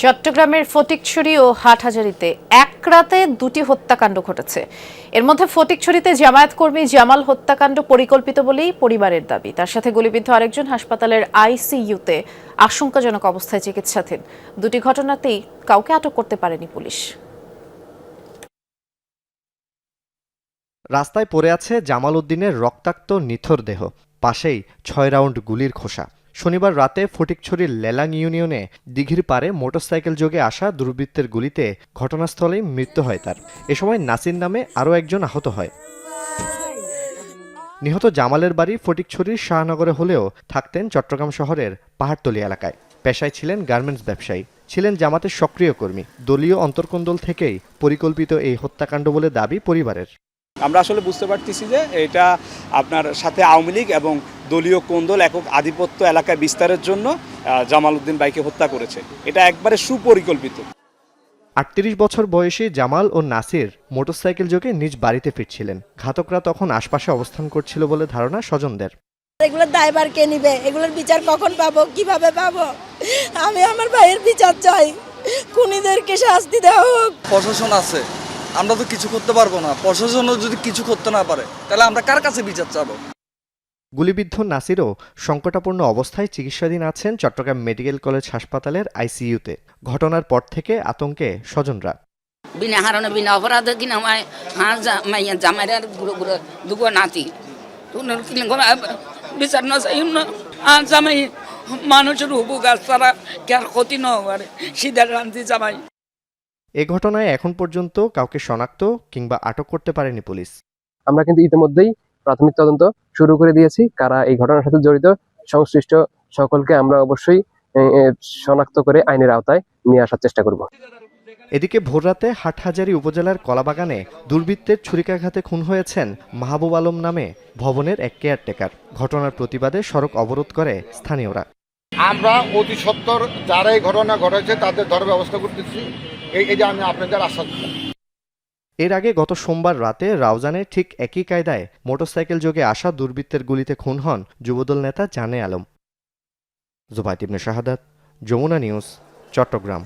চট্টগ্রামের ফটিকছড়ি ও হাটহাজারীতে এক রাতে দুটি হত্যাকাণ্ড ঘটেছে। এর মধ্যে ফটিকছড়িতে জামায়াত কর্মী জামাল হত্যাকাণ্ড পরিকল্পিত বলেই পরিবারের দাবি। তার সাথে গুলিবিদ্ধ আরেকজন হাসপাতালের আইসিইউতে আশঙ্কাজনক অবস্থায় চিকিৎসাধীন। দুটি ঘটনাতেই কাউকে আটক করতে পারেনি পুলিশ। রাস্তায় পড়ে আছে জামাল উদ্দিনের রক্তাক্ত নিথর দেহ, পাশেই ৬ রাউন্ড গুলির খোসা। শনিবার রাতে ফটিকছড়ির লেলাং ইউনিয়নে দিঘির পারে মোটরসাইকেল যোগে আসা দুর্বৃত্তের গুলিতে ঘটনাস্থলেই মৃত্যু হয় তার। এ সময় নাসির নামে আরও একজন আহত হয়। নিহত জামালের বাড়ি ফটিকছড়ির শাহনগরে হলেও থাকতেন চট্টগ্রাম শহরের পাহাড়তলী এলাকায়। পেশায় ছিলেন গার্মেন্টস ব্যবসায়ী, ছিলেন জামাতের সক্রিয় কর্মী। দলীয় অন্তর্কোন্দল থেকেই পরিকল্পিত এই হত্যাকাণ্ড বলে দাবি পরিবারের। আমরা আসলে বুঝতে পারতেছি যে এটা আপনার সাথে আওয়ামী লীগ এবং দলীয় কোন্দল একক আধিপত্য এলাকায় বিস্তারের জন্য জামাল উদ্দিন ভাইকে হত্যা করেছে। এটা একবারে সুপরিকল্পিত। ৩৮ বছর বয়সী জামাল ও নাসির মোটরসাইকেল যোগে নিজ বাড়িতে ফিরছিলেন। ঘাতকরা তখন আশপাশে অবস্থান করছিল বলে ধারণা স্বজনদের। এগুলোর দায়ভার কে নিবে? এগুলোর বিচার কখন পাবো, কিভাবে পাবো? আমি আমার ভাইয়ের বিচার চাই, খুনিদেরকে শাস্তি দেওয়া হোক। প্রশাসন আছে, আমরা তো কিছু করতে পারবো না। প্রশাসনও যদি কিছু করতে না পারে তাহলে আমরা কার কাছে বিচার চাবো? গুলিবিদ্ধ নাসিরও সংকটাপন্ন অবস্থায় চিকিৎসাধীন আছেন চট্টগ্রাম মেডিকেল কলেজ হাসপাতালের আইসিইউতে। ঘটনার পর থেকে আতঙ্কে স্বজনরা। বিনা হারণে বিনা অপরাধ কিনা মাইয়া জামাইরার গুলো গুলো দুগো নাতি বিচার না চাই না। জামাই মানুষের উপকার ছাড়া কার ক্ষতি ন করে সিধার রান্তি জামাই। এ ঘটনায় এখন পর্যন্ত কাউকে শনাক্ত কিংবা আটক করতে পারেনি পুলিশ। আমরা কিন্তু ইতিমধ্যেই প্রাথমিক তদন্ত শুরু করে দিয়েছি। কারা এই ঘটনার সাথে জড়িত সংশ্লিষ্ট সকলকে আমরা অবশ্যই শনাক্ত করে আইনের আওতায় নিয়ে আসার চেষ্টা করব। এদিকে ভোররাতে হাটহাজারী উপজেলার কলাবাগানে দুর্বৃত্তের ছুরিকাঘাতে খুন হয়েছেন মাহবুব আলম নামে ভবনের এক কেয়ারটেকার। ঘটনার প্রতিবাদে সড়ক অবরোধ করে স্থানীয়রা। আমরা অতি সত্বর যারা এই ঘটনা ঘটেছে তাদের ধরে ব্যবস্থা করতেছি, এই যে আমি আপনাদের আশ্বাস দিলাম। এর আগে গত সোমবার রাতে রাউজানে ঠিক একই কায়দায় মোটরসাইকেল যোগে আসা দুর্বৃত্তের গুলিতে খুন হন যুবদল নেতা জানে আলম। জুবাইর ইবনে শাহাদাত, যমুনা নিউজ, চট্টগ্রাম।